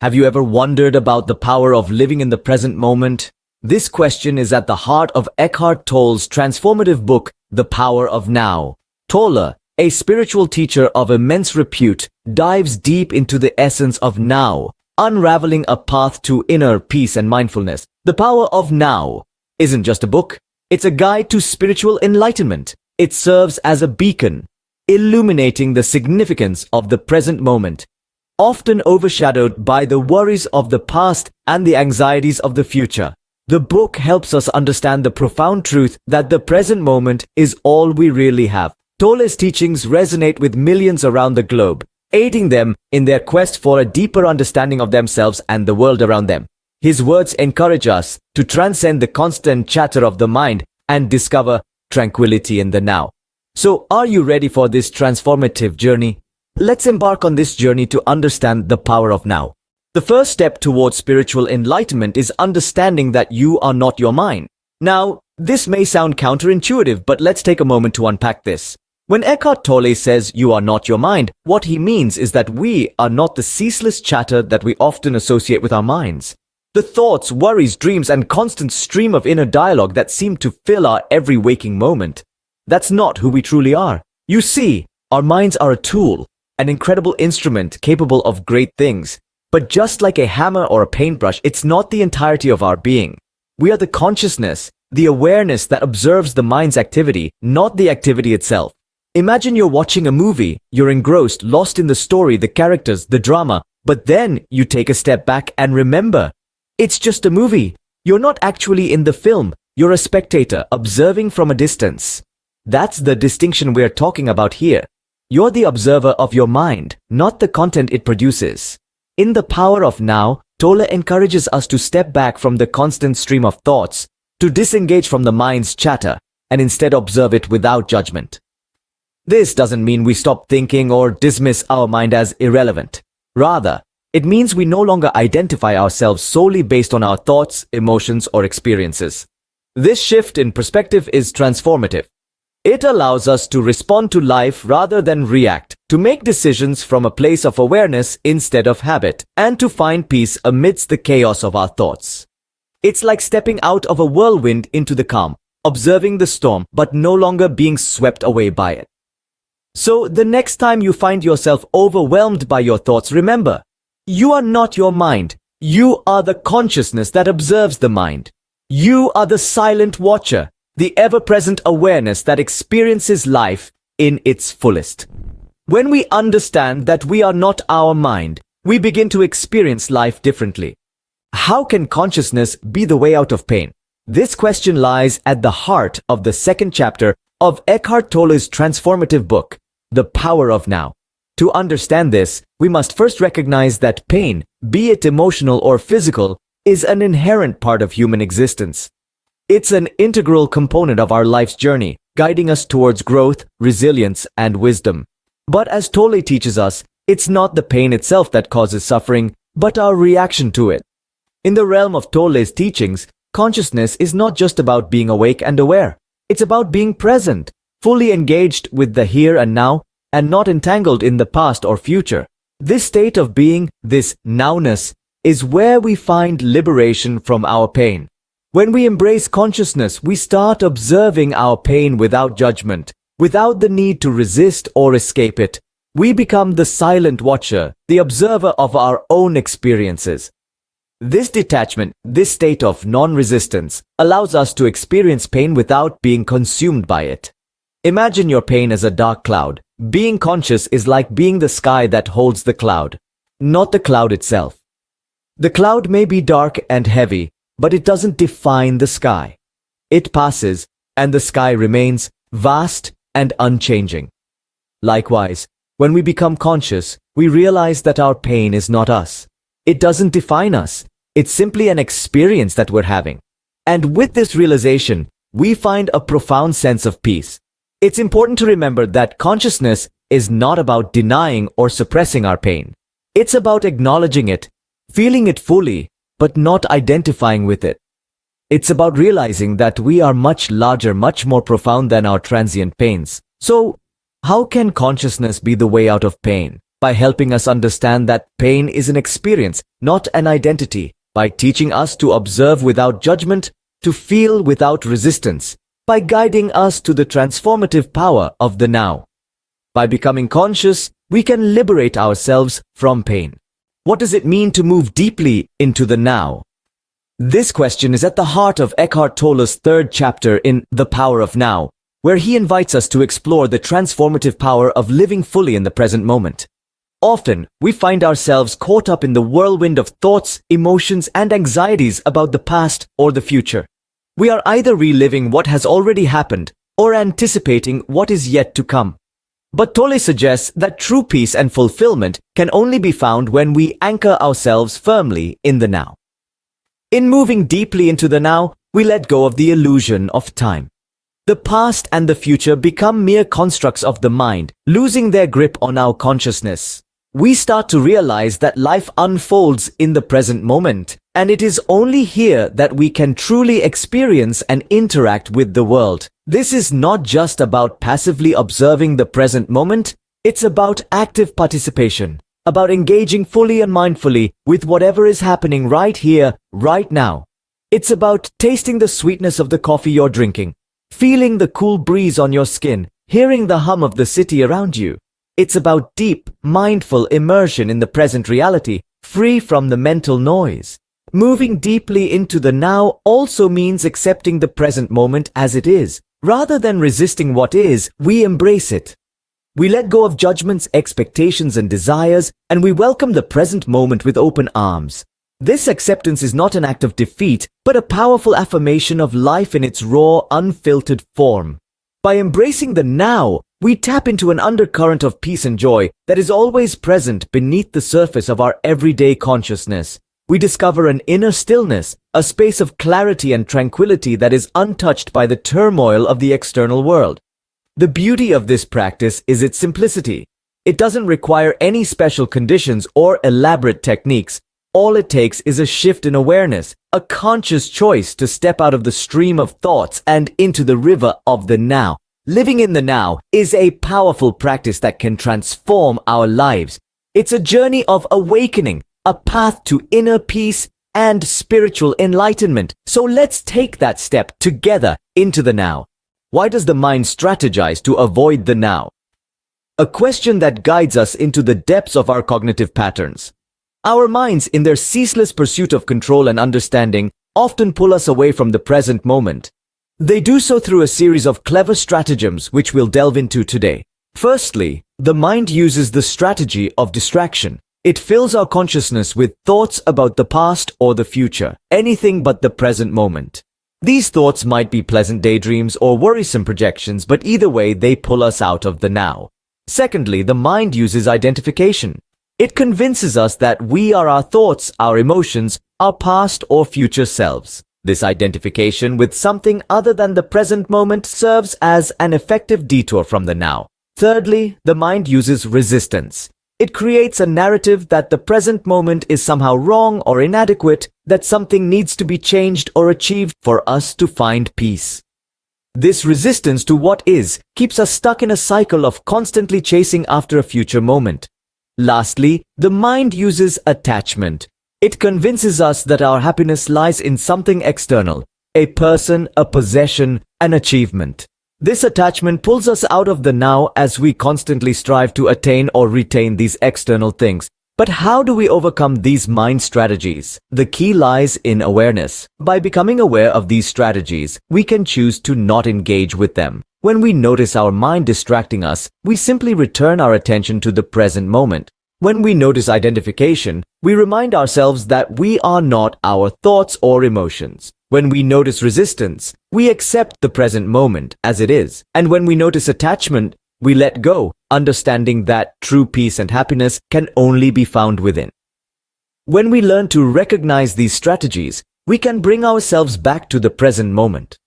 Have you ever wondered about the power of living in the present moment? This question is at the heart of Eckhart Tolle's transformative book, The Power of Now. Tolle, a spiritual teacher of immense repute, dives deep into the essence of now, unraveling a path to inner peace and mindfulness. The Power of Now isn't just a book. It's a guide to spiritual enlightenment. It serves as a beacon, illuminating the significance of the present moment, often overshadowed by the worries of the past and the anxieties of the future. The book helps us understand the profound truth that the present moment is all we really have. Tolle's teachings resonate with millions around the globe, aiding them in their quest for a deeper understanding of themselves and the world around them. His words encourage us to transcend the constant chatter of the mind and discover tranquility in the now. So, are you ready for this transformative journey? Let's embark on this journey to understand the power of now. The first step towards spiritual enlightenment is understanding that you are not your mind. Now, this may sound counterintuitive, but let's take a moment to unpack this. When Eckhart Tolle says you are not your mind, what he means is that we are not the ceaseless chatter that we often associate with our minds. The thoughts, worries, dreams, and constant stream of inner dialogue that seem to fill our every waking moment. That's not who we truly are. You see, our minds are a tool, an incredible instrument capable of great things. But just like a hammer or a paintbrush, it's not the entirety of our being. We are the consciousness, the awareness that observes the mind's activity, not the activity itself. Imagine you're watching a movie, you're engrossed, lost in the story, the characters, the drama, but then you take a step back and remember, it's just a movie. You're not actually in the film, you're a spectator, observing from a distance. That's the distinction we're talking about here. You're the observer of your mind, not the content it produces. In The Power of Now, Tolle encourages us to step back from the constant stream of thoughts, to disengage from the mind's chatter, and instead observe it without judgment. This doesn't mean we stop thinking or dismiss our mind as irrelevant. Rather, it means we no longer identify ourselves solely based on our thoughts, emotions, or experiences. This shift in perspective is transformative. It allows us to respond to life rather than react, to make decisions from a place of awareness instead of habit, and to find peace amidst the chaos of our thoughts. It's like stepping out of a whirlwind into the calm, observing the storm but no longer being swept away by it. So, the next time you find yourself overwhelmed by your thoughts, remember, you are not your mind. You are the consciousness that observes the mind. You are the silent watcher, the ever-present awareness that experiences life in its fullest. When we understand that we are not our mind, we begin to experience life differently. How can consciousness be the way out of pain? This question lies at the heart of the second chapter of Eckhart Tolle's transformative book, The Power of Now. To understand this, we must first recognize that pain, be it emotional or physical, is an inherent part of human existence. It's an integral component of our life's journey, guiding us towards growth, resilience, and wisdom. But as Tolle teaches us, it's not the pain itself that causes suffering, but our reaction to it. In the realm of Tolle's teachings, consciousness is not just about being awake and aware. It's about being present, fully engaged with the here and now, and not entangled in the past or future. This state of being, this nowness, is where we find liberation from our pain. When we embrace consciousness, we start observing our pain without judgment, without the need to resist or escape it. We become the silent watcher, the observer of our own experiences. This detachment, this state of non-resistance, allows us to experience pain without being consumed by it. Imagine your pain as a dark cloud. Being conscious is like being the sky that holds the cloud, not the cloud itself. The cloud may be dark and heavy, but it doesn't define the sky. It passes, and the sky remains vast and unchanging. Likewise, when we become conscious, we realize that our pain is not us. It doesn't define us. It's simply an experience that we're having. And with this realization, we find a profound sense of peace. It's important to remember that consciousness is not about denying or suppressing our pain. It's about acknowledging it, feeling it fully, but not identifying with it. It's about realizing that we are much larger, much more profound than our transient pains. So, how can consciousness be the way out of pain? by helping us understand that pain is an experience, not an identity, by teaching us to observe without judgment, to feel without resistance, by guiding us to the transformative power of the now. By becoming conscious, we can liberate ourselves from pain. What does it mean to move deeply into the now? This question is at the heart of Eckhart Tolle's third chapter in The Power of Now, where he invites us to explore the transformative power of living fully in the present moment. Often, we find ourselves caught up in the whirlwind of thoughts, emotions, and anxieties about the past or the future. We are either reliving what has already happened or anticipating what is yet to come. But Tolle suggests that true peace and fulfillment can only be found when we anchor ourselves firmly in the now. In moving deeply into the now, we let go of the illusion of time. The past and the future become mere constructs of the mind, losing their grip on our consciousness. We start to realize that life unfolds in the present moment, and it is only here that we can truly experience and interact with the world. This is not just about passively observing the present moment, it's about active participation, about engaging fully and mindfully with whatever is happening right here, right now. It's about tasting the sweetness of the coffee you're drinking, feeling the cool breeze on your skin, hearing the hum of the city around you. It's about deep, mindful immersion in the present reality, free from the mental noise. Moving deeply into the now also means accepting the present moment as it is. Rather than resisting what is, we embrace it. We let go of judgments, expectations, and desires, and we welcome the present moment with open arms. This acceptance is not an act of defeat, but a powerful affirmation of life in its raw, unfiltered form. By embracing the now, we tap into an undercurrent of peace and joy that is always present beneath the surface of our everyday consciousness. We discover an inner stillness, a space of clarity and tranquility that is untouched by the turmoil of the external world. The beauty of this practice is its simplicity. It doesn't require any special conditions or elaborate techniques. All it takes is a shift in awareness, a conscious choice to step out of the stream of thoughts and into the river of the now. Living in the now is a powerful practice that can transform our lives. It's a journey of awakening, a path to inner peace and spiritual enlightenment. So let's take that step together into the now. Why does the mind strategize to avoid the now? A question that guides us into the depths of our cognitive patterns. Our minds, in their ceaseless pursuit of control and understanding, often pull us away from the present moment. They do so through a series of clever stratagems which we'll delve into today. Firstly, the mind uses the strategy of distraction. It fills our consciousness with thoughts about the past or the future, anything but the present moment. These thoughts might be pleasant daydreams or worrisome projections, but either way, they pull us out of the now. Secondly, the mind uses identification. It convinces us that we are our thoughts, our emotions, our past or future selves. This identification with something other than the present moment serves as an effective detour from the now. Thirdly, the mind uses resistance. It creates a narrative that the present moment is somehow wrong or inadequate, that something needs to be changed or achieved for us to find peace. This resistance to what is keeps us stuck in a cycle of constantly chasing after a future moment. Lastly, the mind uses attachment. It convinces us that our happiness lies in something external, a person, a possession, an achievement. This attachment pulls us out of the now as we constantly strive to attain or retain these external things. But how do we overcome these mind strategies? The key lies in awareness. By becoming aware of these strategies, we can choose to not engage with them. When we notice our mind distracting us, we simply return our attention to the present moment. When we notice identification, we remind ourselves that we are not our thoughts or emotions. When we notice resistance, we accept the present moment as it is. And when we notice attachment, we let go, understanding that true peace and happiness can only be found within. When we learn to recognize these strategies, we can bring ourselves back to the present moment.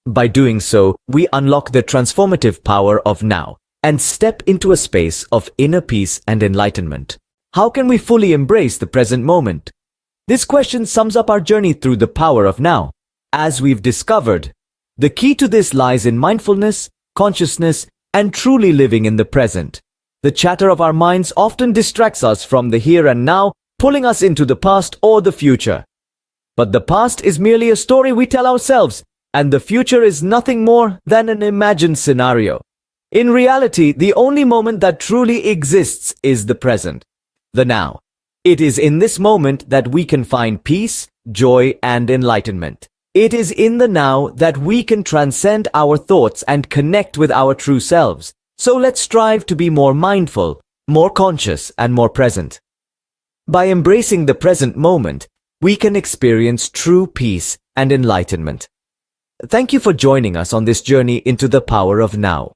By doing so, we unlock the transformative power of now and step into a space of inner peace and enlightenment. How can we fully embrace the present moment? This question sums up our journey through the power of now. As we've discovered, the key to this lies in mindfulness, consciousness, and truly living in the present. The chatter of our minds often distracts us from the here and now, pulling us into the past or the future. But the past is merely a story we tell ourselves, and the future is nothing more than an imagined scenario. In reality, the only moment that truly exists is the present, the now. It is in this moment that we can find peace, joy, and enlightenment. It is in the now that we can transcend our thoughts and connect with our true selves. So let's strive to be more mindful, more conscious, and more present. By embracing the present moment, we can experience true peace and enlightenment. Thank you for joining us on this journey into the power of now.